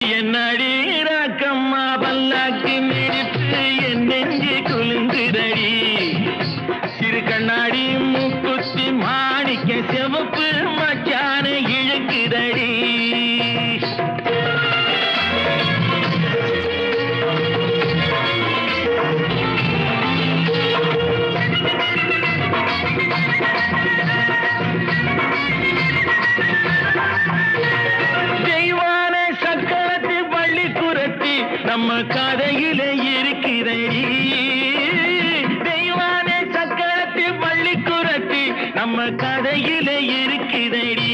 என்னடி ராக்கம்மா பல்லாக்கு மிடித்து என் நெஞ்சு குலுங்குதடி சிறு கண்ணாடி மூக்குத்தி மாணிக்க சிவப்பு மச்சான இழுக்குதடி நம்ம கதையில இருக்கிறடி தெய்வானே சக்கரத்தில் பள்ளி குரத்தி நம்ம கதையில இருக்கிறடி